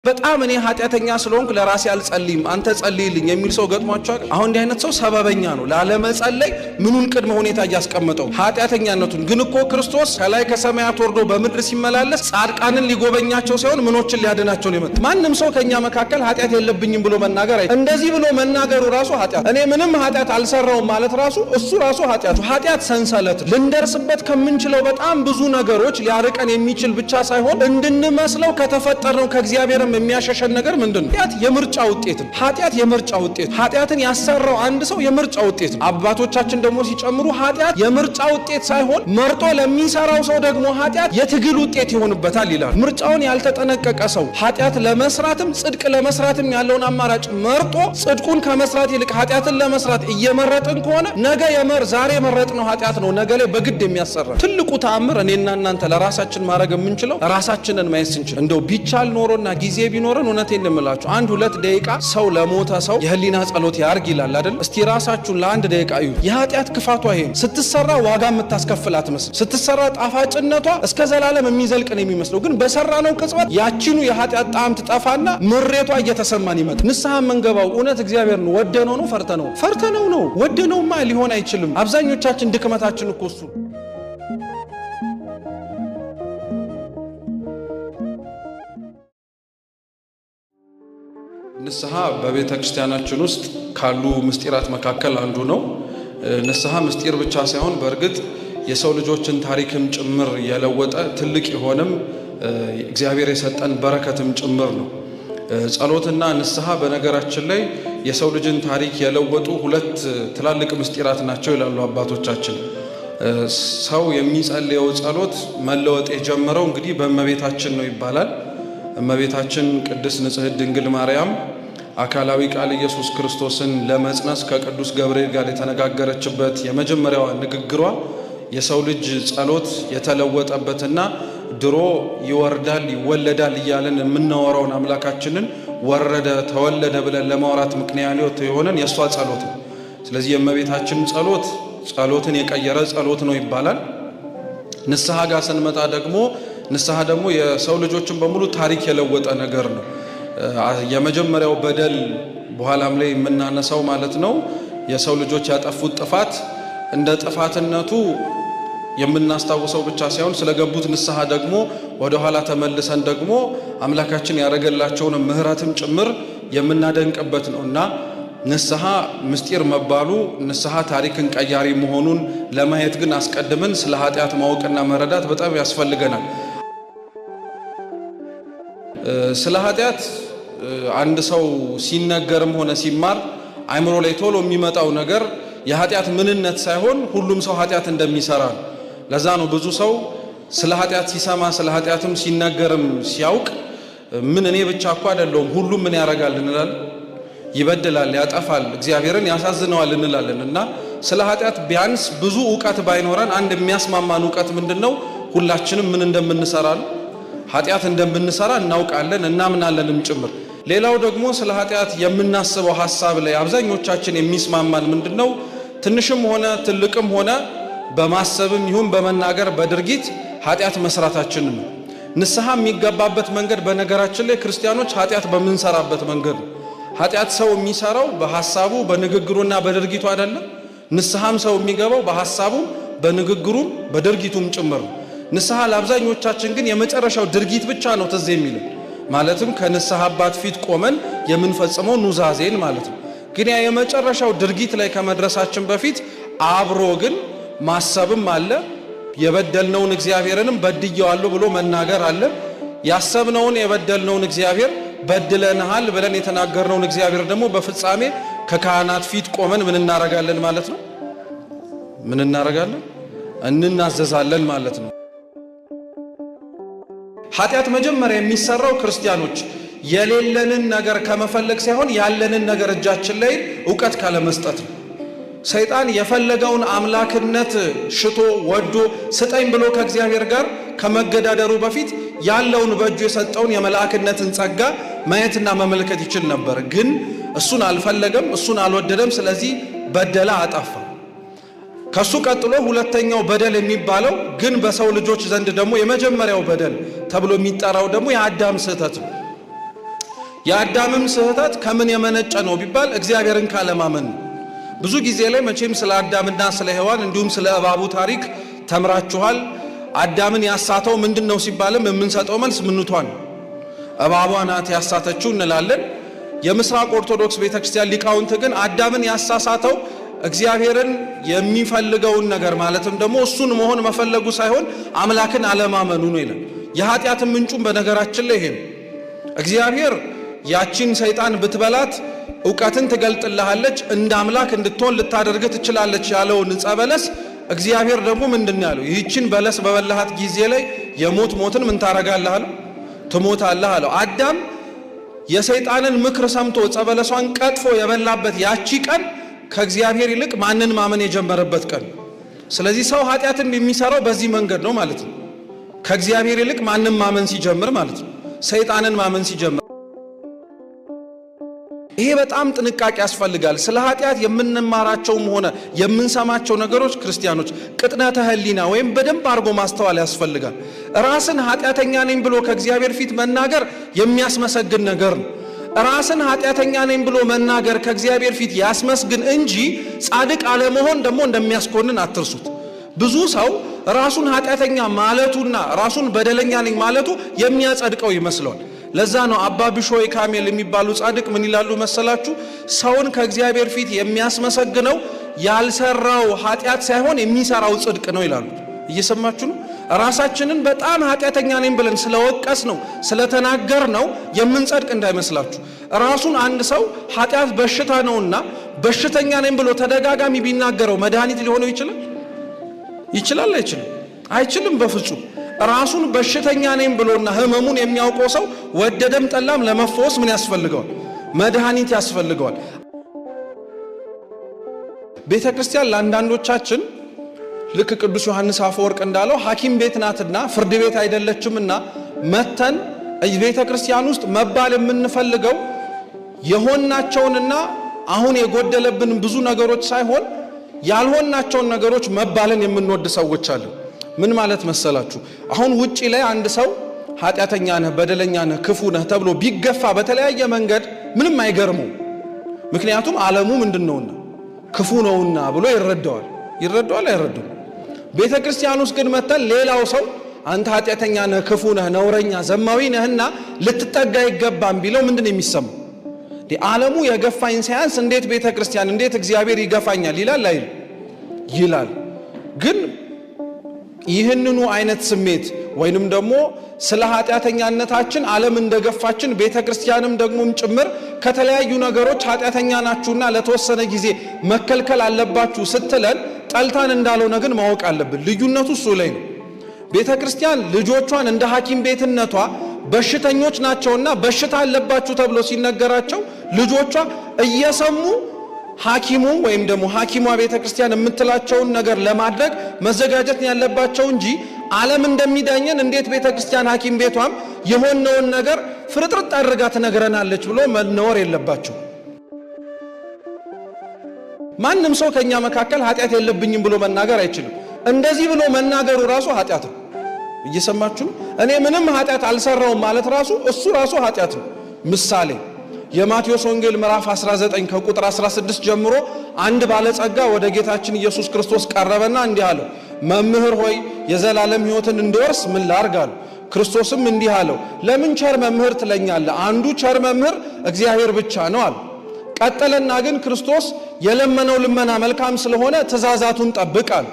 በጣም እኔ ኃጢአተኛ ስለሆንኩ ለራሴ አልጸልይም አንተ ጸልይልኝ የሚል ሰው ገጥሟቸዋል። አሁን እንዲህ አይነት ሰው ሰበበኛ ነው ላለመጸለይ ምኑን ቅድመ ሁኔታ እያስቀመጠው ኃጢአተኛነቱን። ግን እኮ ክርስቶስ ከላይ ከሰማያት ወርዶ በምድር ሲመላለስ ጻድቃንን ሊጎበኛቸው ሳይሆን ምኖችን ሊያድናቸው ነው የመጣው። ማንም ሰው ከኛ መካከል ኃጢአት የለብኝም ብሎ መናገር እንደዚህ ብሎ መናገሩ ራሱ ኃጢአት። እኔ ምንም ኃጢአት አልሰራውም ማለት ራሱ እሱ ራሱ ኃጢአቱ። ኃጢአት ሰንሰለት ልንደርስበት ከምንችለው በጣም ብዙ ነገሮች ሊያርቀን የሚችል ብቻ ሳይሆን እንድንመስለው ከተፈጠርነው ከእግዚአብሔር የሚያሸሸን ነገር ምንድነው? ኃጢአት የምርጫ ውጤት ነው። ኃጢአት የምርጫ ውጤት። ኃጢአትን ያሰራው አንድ ሰው የምርጫ ውጤት ነው። አባቶቻችን ደግሞ ሲጨምሩ ኃጢአት የምርጫ ውጤት ሳይሆን መርጦ ለሚሰራው ሰው ደግሞ ኃጢአት የትግል ውጤት ይሆንበታል ይላል። ምርጫውን ያልተጠነቀቀ ሰው ኃጢአት ለመስራትም ጽድቅ ለመስራትም ያለውን አማራጭ መርጦ ጽድቁን ከመስራት ይልቅ ኃጢአትን ለመስራት እየመረጥን ከሆነ ነገ ዛሬ የመረጥነው ኃጢአት ነው ነገ ላይ በግድ የሚያሰራ። ትልቁ ተአምር እኔና እናንተ ለራሳችን ማድረግ የምንችለው ራሳችንን ማየት ስንችል እንደው ቢቻል ኖሮና ጊዜ ቢኖረን እውነቴን እንምላችሁ 1-2 ደቂቃ ሰው ለሞተ ሰው የህሊና ጸሎት ያርግ ይላል አይደል? እስቲ ራሳችሁን ለ1 ደቂቃ እዩ። የኃጢአት ክፋቷ ይሄ ስትሰራ ዋጋ የምታስከፍላት መስል ስትሰራ ጣፋጭነቷ እስከ ዘላለም የሚዘልቅ ነው የሚመስለው። ግን በሰራነው ቅጽበት ያቺኑ የኃጢአት ጣዕም ትጠፋና ምሬቷ እየተሰማን ይመጣ። ንስሐ መንገባው እውነት እግዚአብሔር ነው ወደነው ነው ፈርተነው ነው? ወደነውማ ሊሆን አይችልም። አብዛኞቻችን ድክመታችን እኮ እሱ ንስሐ በቤተ ክርስቲያናችን ውስጥ ካሉ ምስጢራት መካከል አንዱ ነው። ንስሐ ምስጢር ብቻ ሳይሆን በእርግጥ የሰው ልጆችን ታሪክም ጭምር የለወጠ ትልቅ የሆነም እግዚአብሔር የሰጠን በረከትም ጭምር ነው። ጸሎትና ንስሐ በነገራችን ላይ የሰው ልጅን ታሪክ የለወጡ 2 ትላልቅ ምስጢራት ናቸው ይላሉ አባቶቻችን። ሰው የሚጸልየው ጸሎት መለወጥ የጀመረው እንግዲህ በእመቤታችን ነው ይባላል። እመቤታችን ቅድስት ንጽሕት ድንግል ማርያም አካላዊ ቃል ኢየሱስ ክርስቶስን ለመጽነስ ከቅዱስ ገብርኤል ጋር የተነጋገረችበት የመጀመሪያዋ ንግግሯ የሰው ልጅ ጸሎት የተለወጠበትና ድሮ ይወርዳል ይወለዳል እያለን የምናወራውን አምላካችንን ወረደ ተወለደ ብለን ለማውራት ምክንያት የሆነን የሷ ጸሎት ነው። ስለዚህ የእመቤታችን ጸሎትን የቀየረ ጸሎት ነው ይባላል። ንስሐ ጋር ስንመጣ ደግሞ ንስሐ ደግሞ የሰው ልጆችን በሙሉ ታሪክ የለወጠ ነገር ነው። የመጀመሪያው በደል በኋላም ላይ የምናነሳው ማለት ነው የሰው ልጆች ያጠፉት ጥፋት እንደ ጥፋትነቱ የምናስታውሰው ብቻ ሳይሆን ስለገቡት ንስሐ ደግሞ ወደ ኋላ ተመልሰን ደግሞ አምላካችን ያደረገላቸውን ምህረትም ጭምር የምናደንቅበት ነውና ንስሐ ምስጢር መባሉ ንስሐ ታሪክን ቀያሪ መሆኑን ለማየት ግን አስቀድመን ስለ ኃጢአት ማወቅና መረዳት በጣም ያስፈልገናል። ስለ ኃጢአት አንድ ሰው ሲነገርም ሆነ ሲማር አይምሮ ላይ ቶሎ የሚመጣው ነገር የኃጢአት ምንነት ሳይሆን ሁሉም ሰው ኃጢአት እንደሚሰራ ነው። ለዛ ነው ብዙ ሰው ስለ ኃጢአት ሲሰማ ስለ ኃጢአትም ሲነገርም ሲያውቅ ምን እኔ ብቻ እኮ አይደለሁም ሁሉም ምን ያረጋል እንላለን፣ ይበድላል፣ ያጠፋል፣ እግዚአብሔርን ያሳዝነዋል እንላለን። እና ስለ ኃጢአት ቢያንስ ብዙ ዕውቀት ባይኖረን አንድ የሚያስማማን ዕውቀት ምንድነው? ሁላችንም ምን እንደምንሰራ ኃጢአት እንደምንሰራ እናውቃለን እናምናለንም ጭምር። ሌላው ደግሞ ስለ ኃጢአት የምናስበው ሐሳብ ላይ አብዛኞቻችን የሚስማማን ምንድነው? ትንሽም ሆነ ትልቅም ሆነ በማሰብም ይሁን በመናገር በድርጊት ኃጢአት መስራታችን ነው። ንስሐ የሚገባበት መንገድ በነገራችን ላይ ክርስቲያኖች ኃጢአት በመንሰራበት መንገድ ነው። ኃጢአት ሰው የሚሰራው በሐሳቡ በንግግሩና በድርጊቱ አይደለም። ንስሐም ሰው የሚገባው በሐሳቡ በንግግሩም በድርጊቱም ጭምር ነው። ንስሐ ለአብዛኞቻችን ግን የመጨረሻው ድርጊት ብቻ ነው ትዝ የሚልን፣ ማለትም ከንስሐ አባት ፊት ቆመን የምንፈጽመው ኑዛዜን ማለት ነው። ግን ያ የመጨረሻው ድርጊት ላይ ከመድረሳችን በፊት አብሮ ግን ማሰብም አለ። የበደልነውን እግዚአብሔርንም በድየዋለሁ ብሎ መናገር አለ። ያሰብነውን የበደልነውን እግዚአብሔር በድለናል ብለን የተናገርነውን እግዚአብሔር ደግሞ በፍጻሜ ከካህናት ፊት ቆመን ምን እናረጋለን ማለት ነው? ምን እናረጋለን? እንናዘዛለን ማለት ነው። ኃጢአት መጀመሪያ የሚሰራው ክርስቲያኖች የሌለንን ነገር ከመፈለግ ሳይሆን ያለንን ነገር እጃችን ላይ ዕውቀት ካለመስጠት ነው። ሰይጣን የፈለገውን አምላክነት ሽቶ ወዶ ስጠኝ ብሎ ከእግዚአብሔር ጋር ከመገዳደሩ በፊት ያለውን በእጁ የሰጠውን የመላእክነትን ጸጋ ማየትና መመልከት ይችል ነበር። ግን እሱን አልፈለገም፣ እሱን አልወደደም። ስለዚህ በደለ፣ አጠፋ። ከሱ ቀጥሎ ሁለተኛው በደል የሚባለው ግን በሰው ልጆች ዘንድ ደግሞ የመጀመሪያው በደል ተብሎ የሚጠራው ደግሞ የአዳም ስህተት ነው። የአዳምም ስህተት ከምን የመነጨ ነው ቢባል እግዚአብሔርን ካለማመን ነው። ብዙ ጊዜ ላይ መቼም ስለ አዳምና ስለ ሔዋን እንዲሁም ስለ እባቡ ታሪክ ተምራችኋል። አዳምን ያሳተው ምንድነው ሲባልም የምንሰጠው መልስ ምንቷን እባቧ ናት ያሳተችው እንላለን። የምስራቅ ኦርቶዶክስ ቤተክርስቲያን ሊቃውንት ግን አዳምን ያሳሳተው እግዚአብሔርን የሚፈልገውን ነገር ማለትም ደግሞ እሱን መሆን መፈለጉ ሳይሆን አምላክን አለማመኑ ነው ይላል። የኃጢአትን ምንጩም በነገራችን ላይ ይሄ ነው። እግዚአብሔር ያቺን ሰይጣን ብትበላት ዕውቀትን ትገልጥልሃለች እንደ አምላክ እንድትሆን ልታደርግ ትችላለች ያለውን ዕፀ በለስ እግዚአብሔር ደግሞ ምንድነው ያለው? ይህችን በለስ በበላሃት ጊዜ ላይ ሞትን ምን ታረጋለህ አለው? ትሞታለህ አለው። አዳም የሰይጣንን ምክር ሰምቶ ዕፀ በለሷን ቀጥፎ የበላበት ያቺ ቀን ከእግዚአብሔር ይልቅ ማንን ማመን የጀመረበት ቀን። ስለዚህ ሰው ኃጢአትን የሚሰራው በዚህ መንገድ ነው ማለት ነው። ከእግዚአብሔር ይልቅ ማንን ማመን ሲጀምር ማለት ነው፣ ሰይጣንን ማመን ሲጀምር። ይሄ በጣም ጥንቃቄ ያስፈልጋል። ስለ ኃጢአት የምንማራቸውም ሆነ የምንሰማቸው ነገሮች ክርስቲያኖች ቅጥነተ ህሊና ወይም በደንብ አድርጎ ማስተዋል ያስፈልጋል። ራስን ኃጢአተኛ ነኝ ብሎ ከእግዚአብሔር ፊት መናገር የሚያስመሰግን ነገር ነው። ራስን ኃጢአተኛ ነኝ ብሎ መናገር ከእግዚአብሔር ፊት ያስመስግን እንጂ ጻድቅ አለመሆን ደግሞ እንደሚያስኮንን አትርሱት። ብዙ ሰው ራሱን ኃጢአተኛ ማለቱና ራሱን በደለኛ ነኝ ማለቱ የሚያጸድቀው ይመስለዋል። ለዛ ነው አባ ቢሾይ ካሜል የሚባሉ ጻድቅ ምን ይላሉ መሰላችሁ? ሰውን ከእግዚአብሔር ፊት የሚያስመሰግነው ያልሰራው ኃጢአት ሳይሆን የሚሰራው ጽድቅ ነው ይላሉ። እየሰማችሁ ነው? ራሳችንን በጣም ኃጢአተኛ ነኝ ብለን ስለወቀስ ነው ስለተናገር ነው የምንጸድቅ እንዳይመስላችሁ። ራሱን አንድ ሰው ኃጢአት በሽታ ነውና በሽተኛ ነኝ ብሎ ተደጋጋሚ ቢናገረው መድኃኒት ሊሆነው ይችላል? ይችላል? አይችልም በፍጹም። ራሱን በሽተኛ ነኝ ብሎና ህመሙን የሚያውቀው ሰው ወደደም ጠላም ለመፈወስ ምን ያስፈልገዋል? መድኃኒት ያስፈልገዋል። ቤተክርስቲያን ለአንዳንዶቻችን ልክ ቅዱስ ዮሐንስ አፈወርቅ እንዳለው ሐኪም ቤት ናትና ፍርድ ቤት አይደለችምና መተን ቤተክርስቲያን ውስጥ መባል የምንፈልገው የሆናቸውንና አሁን የጎደለብን ብዙ ነገሮች ሳይሆን ያልሆናቸውን ነገሮች መባልን የምንወድ ሰዎች አሉ። ምን ማለት መሰላችሁ? አሁን ውጪ ላይ አንድ ሰው ኃጢአተኛ ነህ፣ በደለኛ ነህ፣ ክፉ ነህ ተብሎ ቢገፋ በተለያየ መንገድ ምንም አይገርመው። ምክንያቱም ዓለሙ ምንድነውና ክፉ ነውና ብሎ ይረዳዋል። አይረዳውም? ቤተክርስቲያን ውስጥ ግን መተን ሌላው ሰው አንተ ኃጢአተኛ ነህ፣ ክፉ ነህ፣ ነውረኛ፣ ዘማዊ ነህና ልትጠጋ ይገባም ቢለው ምንድነው የሚሰማው? ዓለሙ የገፋኝ ሳያንስ እንዴት ቤተክርስቲያን እንዴት እግዚአብሔር ይገፋኛል ይላል አይል? ይላል። ግን ይህንኑ አይነት ስሜት ወይንም ደግሞ ስለ ኃጢአተኛነታችን ዓለም እንደገፋችን ቤተክርስቲያንም ደግሞም ጭምር ከተለያዩ ነገሮች ኃጢአተኛ ናችሁና ለተወሰነ ጊዜ መከልከል አለባችሁ ስትለን ጠልታን እንዳልሆነ ግን ማወቅ አለብን። ልዩነቱ እሱ ላይ ነው። ቤተክርስቲያን ልጆቿን እንደ ሐኪም ቤትነቷ በሽተኞች ናቸውና በሽታ አለባችሁ ተብሎ ሲነገራቸው ልጆቿ እየሰሙ ሐኪሙ ወይም ደግሞ ሐኪሟ ቤተክርስቲያን የምትላቸውን ነገር ለማድረግ መዘጋጀት ያለባቸው እንጂ ዓለም እንደሚዳኘን እንዴት ቤተክርስቲያን ሐኪም ቤቷም የሆነውን ነገር ፍርጥርጥ አድርጋ ትነግረናለች ብሎ መነወር የለባቸው። ማንም ሰው ከኛ መካከል ኃጢአት የለብኝም ብሎ መናገር አይችልም። እንደዚህ ብሎ መናገሩ ራሱ ኃጢአት ነው። እየሰማችሁ እኔ ምንም ኃጢአት አልሰራውም ማለት ራሱ እሱ ራሱ ኃጢአት ነው። ምሳሌ የማቴዎስ ወንጌል ምዕራፍ 19 ከቁጥር 16 ጀምሮ አንድ ባለጸጋ ወደ ጌታችን ኢየሱስ ክርስቶስ ቀረበና እንዲህ አለው፣ መምህር ሆይ የዘላለም ሕይወትን እንድወርስ ምን ላድርግ አለው። ክርስቶስም እንዲህ አለው፣ ለምን ቸር መምህር ትለኛለህ? አንዱ ቸር መምህር እግዚአብሔር ብቻ ነው አለ። ቀጠለና ግን ክርስቶስ የለመነው ልመና መልካም ስለሆነ ትእዛዛቱን ጠብቅ አለ።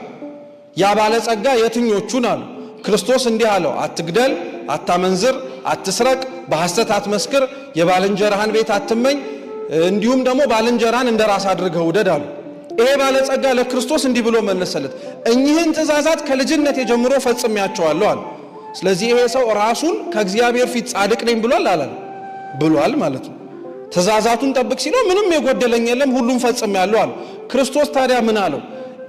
ያ ባለጸጋ የትኞቹን አለ? ክርስቶስ እንዲህ አለው፣ አትግደል፣ አታመንዝር፣ አትስረቅ፣ በሐሰት አትመስክር፣ የባልንጀራህን ቤት አትመኝ፣ እንዲሁም ደግሞ ባልንጀራን እንደራስ አድርገህ ውደድ አሉ። ይሄ ባለጸጋ ለክርስቶስ እንዲህ ብሎ መለሰለት፣ እኚህን ትእዛዛት ከልጅነት ጀምሮ ፈጽሜያቸዋለሁ አለ። ስለዚህ ይሄ ሰው ራሱን ከእግዚአብሔር ፊት ጻድቅ ነኝ ብሏል አላል? ብሏል ማለት ነው። ትእዛዛቱን ጠብቅ ሲለው ምንም የጎደለኝ የለም ሁሉም ፈጽሜያለሁ አለ። ክርስቶስ ታዲያ ምን አለው?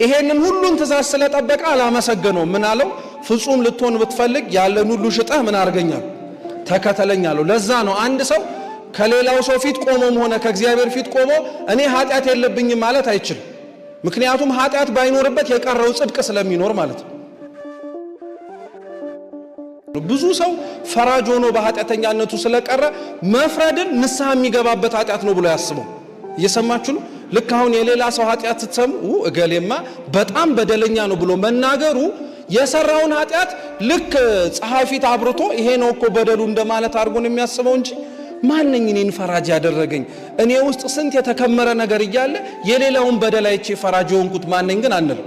ይሄንን ሁሉን ትእዛዝ ስለጠበቀ አላመሰገነው። ምን አለው? ፍጹም ልትሆን ብትፈልግ ያለን ሁሉ ሽጠህ ምን አድርገኛል? ተከተለኝ አለው። ለዛ ነው አንድ ሰው ከሌላው ሰው ፊት ቆሞም ሆነ ከእግዚአብሔር ፊት ቆሞ እኔ ኃጢአት የለብኝም ማለት አይችልም። ምክንያቱም ኃጢአት ባይኖርበት የቀረው ጽድቅ ስለሚኖር ማለት ነው። ብዙ ሰው ፈራጅ ሆኖ በኃጢአተኛነቱ ስለቀረ መፍረድን ንስሐ የሚገባበት ኃጢአት ነው ብሎ ያስበው። እየሰማችሁ ነው? ልክ አሁን የሌላ ሰው ኃጢአት ስትሰሙ እገሌማ በጣም በደለኛ ነው ብሎ መናገሩ የሰራውን ኃጢአት ልክ ጸሐፊት አብርቶ ይሄ ነው እኮ በደሉ እንደማለት አድርጎ ነው የሚያስበው እንጂ ማንኝ እኔን ፈራጅ ያደረገኝ እኔ ውስጥ ስንት የተከመረ ነገር እያለ የሌላውን በደል አይቼ ፈራጅ ሆንኩት ማንኝ ግን አንል።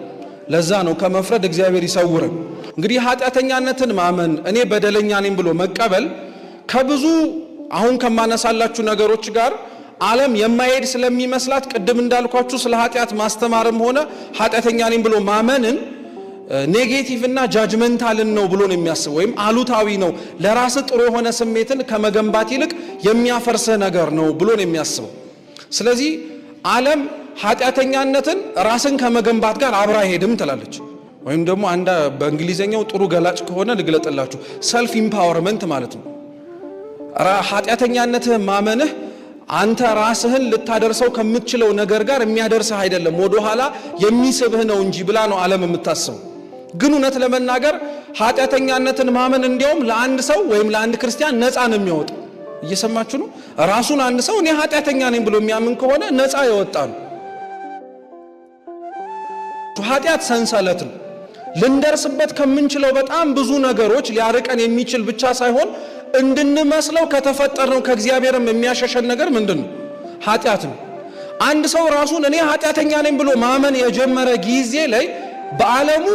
ለዛ ነው ከመፍረድ እግዚአብሔር ይሰውረን። እንግዲህ ኃጢአተኛነትን ማመን እኔ በደለኛ ነኝ ብሎ መቀበል ከብዙ አሁን ከማነሳላችሁ ነገሮች ጋር ዓለም የማይሄድ ስለሚመስላት ቅድም እንዳልኳችሁ ስለ ኃጢአት ማስተማርም ሆነ ኃጢአተኛ ነኝ ብሎ ማመንን ኔጌቲቭ እና ጃጅመንታልን ነው ብሎ ነው የሚያስበው፣ ወይም አሉታዊ ነው ለራስ ጥሩ የሆነ ስሜትን ከመገንባት ይልቅ የሚያፈርስ ነገር ነው ብሎ ነው የሚያስበው። ስለዚህ ዓለም ኃጢአተኛነትን ራስን ከመገንባት ጋር አብራ ሄድም ትላለች። ወይም ደግሞ አንድ በእንግሊዘኛው ጥሩ ገላጭ ከሆነ ልግለጥላችሁ ሰልፍ ኢምፓወርመንት ማለት ነው። ኃጢአተኛነትህን ማመንህ አንተ ራስህን ልታደርሰው ከምትችለው ነገር ጋር የሚያደርስህ አይደለም፣ ወደ ኋላ የሚስብህ ነው እንጂ ብላ ነው ዓለም የምታስበው። ግን እውነት ለመናገር ኃጢአተኛነትን ማመን እንዲያውም ለአንድ ሰው ወይም ለአንድ ክርስቲያን ነፃ ነው የሚያወጣው። እየሰማችሁ ነው? ራሱን አንድ ሰው እኔ ኃጢአተኛ ነኝ ብሎ የሚያምን ከሆነ ነፃ ያወጣ ነው። ኃጢአት ሰንሰለት ነው። ልንደርስበት ከምንችለው በጣም ብዙ ነገሮች ሊያርቀን የሚችል ብቻ ሳይሆን እንድንመስለው ከተፈጠርነው ከእግዚአብሔርም የሚያሸሸን ነገር ምንድነው? ኃጢአት ነው። አንድ ሰው ራሱን እኔ ኃጢአተኛ ነኝ ብሎ ማመን የጀመረ ጊዜ ላይ በዓለሙ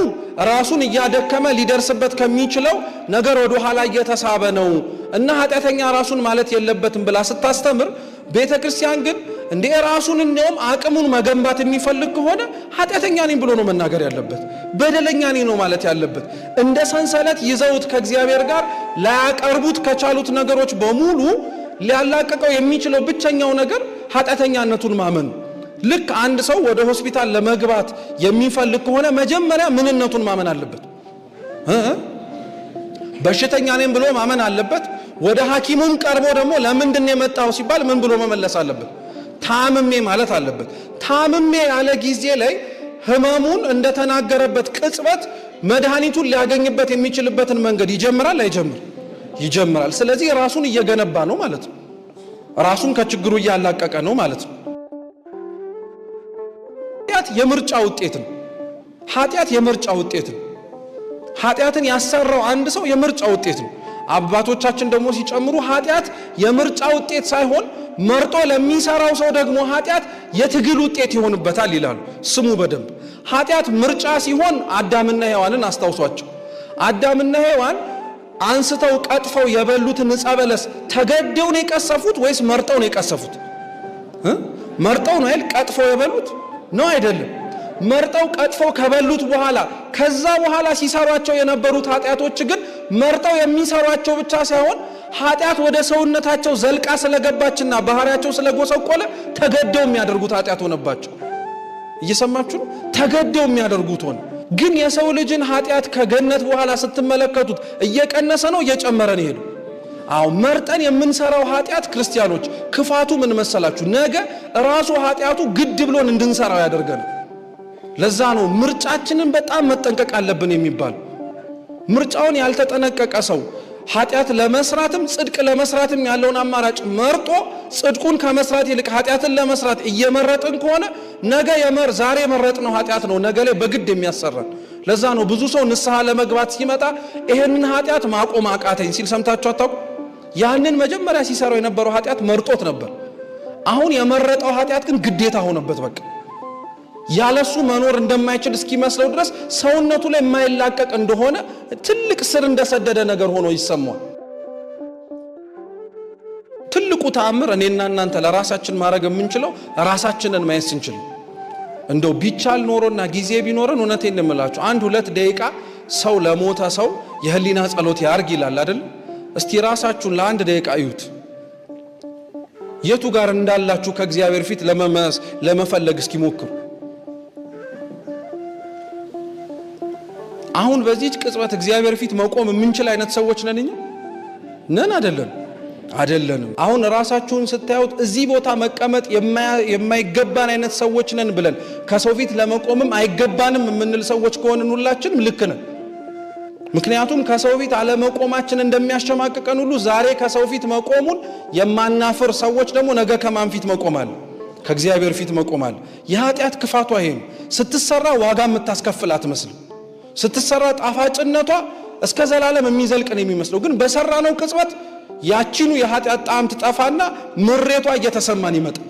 ራሱን እያደከመ ሊደርስበት ከሚችለው ነገር ወደ ኋላ እየተሳበ ነው እና ኃጢአተኛ ራሱን ማለት የለበትም ብላ ስታስተምር፣ ቤተክርስቲያን ግን እንደ ራሱን እንደውም አቅሙን መገንባት የሚፈልግ ከሆነ ኃጢአተኛ ነኝ ብሎ ነው መናገር ያለበት፣ በደለኛ ነኝ ነው ማለት ያለበት። እንደ ሰንሰለት ይዘውት ከእግዚአብሔር ጋር ላያቀርቡት ከቻሉት ነገሮች በሙሉ ሊያላቀቀው የሚችለው ብቸኛው ነገር ኃጢአተኛነቱን ማመን ነው። ልክ አንድ ሰው ወደ ሆስፒታል ለመግባት የሚፈልግ ከሆነ መጀመሪያ ምንነቱን ማመን አለበት። በሽተኛ ነኝ ብሎ ማመን አለበት። ወደ ሐኪሙም ቀርቦ ደግሞ ለምንድን የመጣው ሲባል ምን ብሎ መመለስ አለበት? ታምሜ ማለት አለበት። ታምሜ ያለ ጊዜ ላይ ህመሙን እንደተናገረበት ቅጽበት መድኃኒቱን ሊያገኝበት የሚችልበትን መንገድ ይጀምራል አይጀምር? ይጀምራል። ስለዚህ ራሱን እየገነባ ነው ማለት ነው። ራሱን ከችግሩ እያላቀቀ ነው ማለት ነው። ኃጢአት የምርጫ ውጤት ነው። ኃጢአት የምርጫ ውጤት ነው። ኃጢአትን ያሰራው አንድ ሰው የምርጫ ውጤት ነው። አባቶቻችን ደግሞ ሲጨምሩ ኃጢአት የምርጫ ውጤት ሳይሆን መርጦ ለሚሰራው ሰው ደግሞ ኃጢአት የትግል ውጤት ይሆንበታል ይላሉ። ስሙ በደንብ። ኃጢአት ምርጫ ሲሆን አዳምና ሔዋንን አስታውሷቸው። አዳምና ሔዋን አንስተው ቀጥፈው የበሉትን ዕፀ በለስ ተገደው ነው የቀሰፉት ወይስ መርጠው ነው የቀሰፉት? መርጠው ነው አይደል ቀጥፈው የበሉት? ነው አይደለም? መርጠው ቀጥፈው ከበሉት በኋላ ከዛ በኋላ ሲሰሯቸው የነበሩት ኃጢአቶች ግን መርጠው የሚሰሯቸው ብቻ ሳይሆን ኃጢአት ወደ ሰውነታቸው ዘልቃ ስለገባችና ባህሪያቸው ስለጎሰቆለ ተገደው የሚያደርጉት ኃጢአት ሆነባቸው። እየሰማችሁ ነው? ተገደው የሚያደርጉት ሆነ። ግን የሰው ልጅን ኃጢአት ከገነት በኋላ ስትመለከቱት እየቀነሰ ነው እየጨመረ ነው ሄዱ? አዎ፣ መርጠን የምንሰራው ኃጢአት ክርስቲያኖች ክፋቱ ምን መሰላችሁ? ነገ ራሱ ኃጢአቱ ግድ ብሎን እንድንሰራው ያደርገናል። ለዛ ነው ምርጫችንን በጣም መጠንቀቅ አለብን የሚባል። ምርጫውን ያልተጠነቀቀ ሰው ኃጢአት ለመስራትም ጽድቅ ለመስራትም ያለውን አማራጭ መርጦ ጽድቁን ከመስራት ይልቅ ኃጢአትን ለመስራት እየመረጥን ከሆነ ነገ ዛሬ የመረጥነው ኃጢአት ነው ነገ ላይ በግድ የሚያሰራን። ለዛ ነው ብዙ ሰው ንስሐ ለመግባት ሲመጣ ይሄንን ኃጢአት ማቆም አቃተኝ ሲል ሰምታችሁ አታውቁ? ያንን መጀመሪያ ሲሰራው የነበረው ኃጢአት መርጦት ነበር። አሁን የመረጠው ኃጢአት ግን ግዴታ ሆነበት። በቃ ያለሱ መኖር እንደማይችል እስኪመስለው ድረስ ሰውነቱ ላይ የማይላቀቅ እንደሆነ ትልቅ ስር እንደሰደደ ነገር ሆኖ ይሰማል። ትልቁ ተአምር እኔና እናንተ ለራሳችን ማድረግ የምንችለው ራሳችንን ማየት ስንችል። እንደው ቢቻል ኖሮና ጊዜ ቢኖርን እውነቴን እምላችሁ 1-2 ደቂቃ ሰው ለሞተ ሰው የህሊና ጸሎት ያርግ ይላል አይደል? እስቲ ራሳችሁን ለ1 ደቂቃ እዩት። የቱ ጋር እንዳላችሁ ከእግዚአብሔር ፊት ለመፈለግ እስኪሞክሩ። አሁን በዚህ ቅጽበት እግዚአብሔር ፊት መቆም የምንችል አይነት ሰዎች ነን እኛ? ነን አይደለንም። አሁን ራሳችሁን ስታዩት እዚህ ቦታ መቀመጥ የማይገባን አይነት ሰዎች ነን ብለን ከሰው ፊት ለመቆምም አይገባንም የምንል ሰዎች ከሆነን ሁላችንም ልክ ነን። ምክንያቱም ከሰው ፊት አለመቆማችን እንደሚያሸማቅቀን ሁሉ ዛሬ ከሰው ፊት መቆሙን የማናፍር ሰዎች ደግሞ ነገ ከማን ፊት መቆማል? ከእግዚአብሔር ፊት መቆማል። የኃጢአት ክፋቷ ይሄ ነው። ስትሰራ ዋጋ የምታስከፍል አትመስልም። ስትሰራ ጣፋጭነቷ እስከ ዘላለም የሚዘልቅ ነው የሚመስለው። ግን በሰራነው ቅጽበት ያቺኑ የኃጢአት ጣዕም ትጠፋና ምሬቷ እየተሰማን ይመጣል።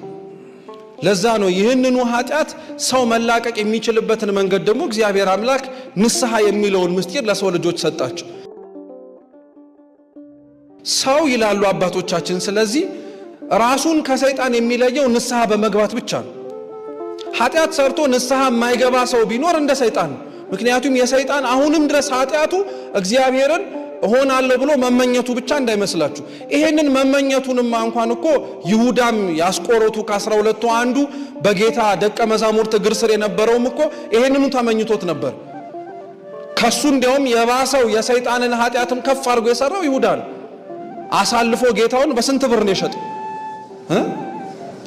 ለዛ ነው ይህንኑ ኃጢአት ሰው መላቀቅ የሚችልበትን መንገድ ደግሞ እግዚአብሔር አምላክ ንስሐ የሚለውን ምስጢር ለሰው ልጆች ሰጣቸው። ሰው ይላሉ አባቶቻችን ስለዚህ ራሱን ከሰይጣን የሚለየው ንስሐ በመግባት ብቻ ነው። ኃጢአት ሰርቶ ንስሐ የማይገባ ሰው ቢኖር እንደ ሰይጣን ነው። ምክንያቱም የሰይጣን አሁንም ድረስ ኃጢአቱ እግዚአብሔርን እሆናለሁ ብሎ መመኘቱ ብቻ እንዳይመስላችሁ። ይሄንን መመኘቱንማ እንኳን እኮ ይሁዳም ያስቆሮቱ ከ12ቱ አንዱ በጌታ ደቀ መዛሙርት እግር ስር የነበረውም እኮ ይሄንኑ ተመኝቶት ነበር። ከሱ እንዲያውም የባሰው የሰይጣንን ኃጢአትም ከፍ አድርጎ የሰራው ይሁዳ ነው። አሳልፎ ጌታውን በስንት ብር ነው የሸጠው?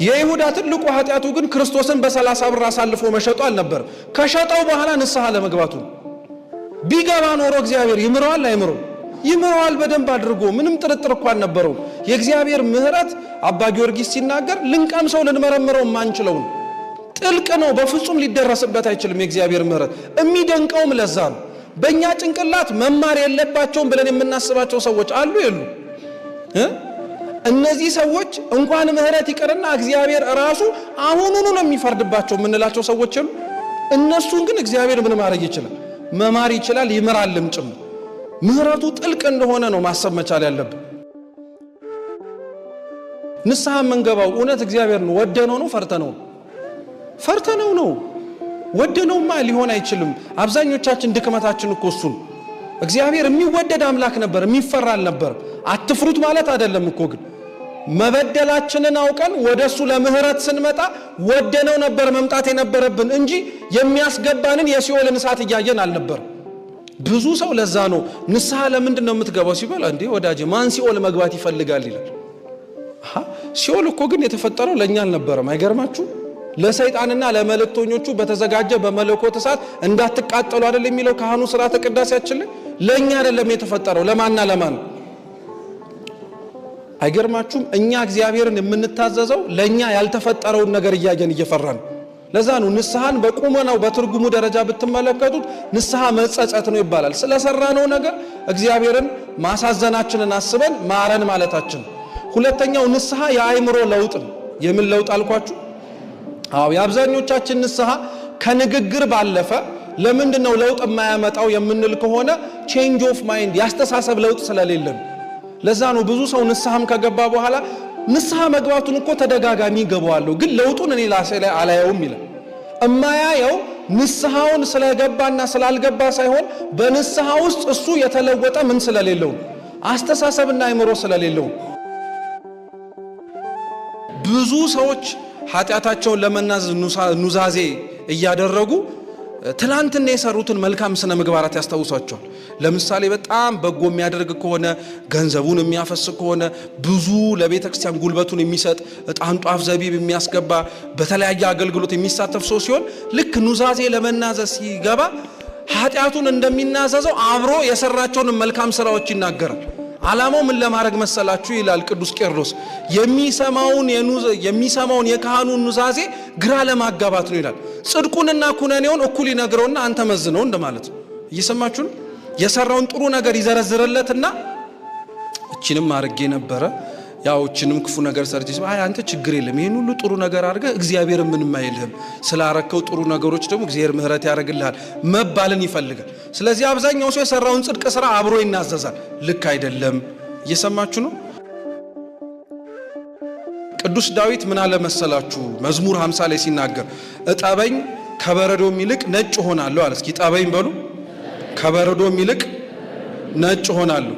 የይሁዳ ትልቁ ኃጢአቱ ግን ክርስቶስን በ30 ብር አሳልፎ መሸጡ አልነበር። ከሸጠው በኋላ ንስሐ ለመግባቱ ቢገባ ኖሮ እግዚአብሔር ይምረዋል አይምረው? ይምረዋል በደንብ አድርጎ። ምንም ጥርጥር እንኳን ነበረው። የእግዚአብሔር ምህረት አባ ጊዮርጊስ ሲናገር ልንቀምሰው ልንመረምረው ማንችለው ጥልቅ ነው። በፍጹም ሊደረስበት አይችልም። የእግዚአብሔር ምህረት የሚደንቀውም ለዛ ነው። በእኛ ጭንቅላት መማር የለባቸውም ብለን የምናስባቸው ሰዎች አሉ የሉ? እነዚህ ሰዎች እንኳን ምህረት ይቀርና እግዚአብሔር ራሱ አሁኑኑ ነው የሚፈርድባቸው የምንላቸው ሰዎች አሉ። እነሱን ግን እግዚአብሔር ምን ማድረግ ይችላል? መማር ይችላል፣ ይምራልም ጭምር። ምህረቱ ጥልቅ እንደሆነ ነው ማሰብ መቻል ያለብን። ንስሐ መንገባው እውነት እግዚአብሔር ነው ወደነው ነው ፈርተነው? ፈርተነው ነው። ወደነውማ ሊሆን አይችልም። አብዛኞቻችን ድክመታችን እኮ እሱ ነው። እግዚአብሔር የሚወደድ አምላክ ነበር፣ የሚፈራ አልነበር። አትፍሩት ማለት አይደለም እኮ ግን መበደላችንን አውቀን ወደሱ ለምህረት ስንመጣ ወደነው ነበር መምጣት የነበረብን እንጂ የሚያስገባንን የሲኦልን እሳት እያየን አልነበር። ብዙ ሰው ለዛ ነው ንስሐ ለምንድን ነው የምትገባው ሲባል እንዴ ወዳጄ ማን ሲኦል መግባት ይፈልጋል ይላል። ሲኦል እኮ ግን የተፈጠረው ለኛ አልነበረም። አይገርማችሁ? ለሰይጣንና ለመለክተኞቹ በተዘጋጀ በመለኮት እሳት እንዳትቃጠሉ አይደል የሚለው ካህኑ ሥርዓተ ቅዳሴያችን ላይ። ለኛ አይደለም የተፈጠረው። ለማንና ለማን? አይገርማችሁም? እኛ እግዚአብሔርን የምንታዘዘው ለኛ ያልተፈጠረውን ነገር እያየን እየፈራን። ለዛ ነው ንስሐን በቁመናው በትርጉሙ ደረጃ ብትመለከቱት ንስሐ መጸጸት ነው ይባላል። ስለሰራነው ነገር እግዚአብሔርን ማሳዘናችንን አስበን ማረን ማለታችን። ሁለተኛው ንስሐ የአእምሮ ለውጥ ነው። የምን ለውጥ አልኳችሁ? አዎ የአብዛኞቻችን ንስሐ ከንግግር ባለፈ ለምንድነው ለውጥ የማያመጣው የምንል ከሆነ ቼንጅ ኦፍ ማይንድ ያስተሳሰብ ለውጥ ስለሌለን። ለዛ ነው ብዙ ሰው ንስሐም ከገባ በኋላ ንስሐ መግባቱን እኮ ተደጋጋሚ ገባዋለሁ ግን ለውጡን እኔ ራሴ ላይ አላየውም ይላል። እማያየው ንስሐውን ስለገባና ስላልገባ ሳይሆን በንስሐ ውስጥ እሱ የተለወጠ ምን ስለሌለው አስተሳሰብና አእምሮ ስለሌለው። ብዙ ሰዎች ኃጢአታቸውን ለመናዘዝ ኑዛዜ እያደረጉ ትላንትና የሰሩትን መልካም ስነ ምግባራት ያስታውሳቸዋል። ለምሳሌ በጣም በጎ የሚያደርግ ከሆነ ገንዘቡን የሚያፈስ ከሆነ ብዙ ለቤተ ክርስቲያን ጉልበቱን የሚሰጥ ዕጣን ጧፍ ዘቢብ የሚያስገባ በተለያየ አገልግሎት የሚሳተፍ ሰው ሲሆን ልክ ኑዛዜ ለመናዘዝ ሲገባ ኃጢአቱን እንደሚናዘዘው አብሮ የሰራቸውን መልካም ስራዎች ይናገራል። ዓላማው ምን ለማድረግ መሰላችሁ ይላል ቅዱስ ቄርሎስ፣ የሚሰማውን የካህኑን ኑዛዜ ግራ ለማጋባት ነው ይላል። ጽድቁንና ኩነኔውን እኩል ይነግረውና አንተ መዝነው እንደማለት ነው። እየሰማችሁ ነው? የሰራውን ጥሩ ነገር ይዘረዝርለትና እቺንም አርጌ ነበረ ያው እቺንም ክፉ ነገር ሰርጂ አይ አንተ ችግር የለም ይሄን ሁሉ ጥሩ ነገር አድርገ እግዚአብሔር ምንም አይልህም ስላረከው ጥሩ ነገሮች ደግሞ እግዚአብሔር ምህረት ያደርግልሃል መባልን ይፈልጋል። ስለዚህ አብዛኛው ሰው የሰራውን ጽድቅ ስራ አብሮ ይናዘዛል። ልክ አይደለም። እየሰማችሁ ነው? ቅዱስ ዳዊት ምን አለ መሰላችሁ መዝሙር 50 ላይ ሲናገር እጠበኝ ከበረዶም ይልቅ ነጭ ሆናለሁ አለ። እስኪ እጠበኝ በሉ። ከበረዶም ይልቅ ነጭ ሆናለሁ።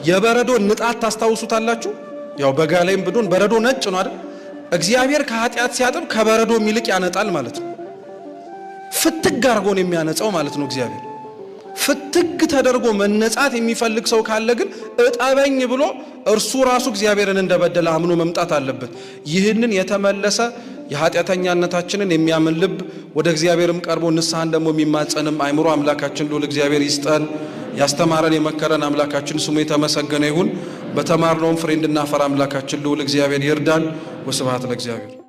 የበረዶ ንጣት ታስታውሱታላችሁ? ያው በጋ ላይም ብዶን በረዶ ነጭ ነው አይደል? እግዚአብሔር ከኃጢአት ሲያጥብ ከበረዶ ይልቅ ያነጣል ማለት ነው። ፍትግ አድርጎ ነው የሚያነጻው ማለት ነው። እግዚአብሔር ፍትግ ተደርጎ መነጻት የሚፈልግ ሰው ካለ ግን እጠበኝ ብሎ እርሱ ራሱ እግዚአብሔርን እንደበደለ አምኖ መምጣት አለበት። ይህንን የተመለሰ የኃጢአተኛነታችንን የሚያምን ልብ ወደ እግዚአብሔርም ቀርቦ ንስሐን ደግሞ የሚማጸንም አይምሮ አምላካችን ልዑል እግዚአብሔር ይስጠን። ያስተማረን የመከረን አምላካችን ስሙ የተመሰገነ ይሁን። በተማርነውም ፍሬ እንድናፈራ አምላካችን ልዑል እግዚአብሔር ይርዳን። ወስብሐት ለእግዚአብሔር።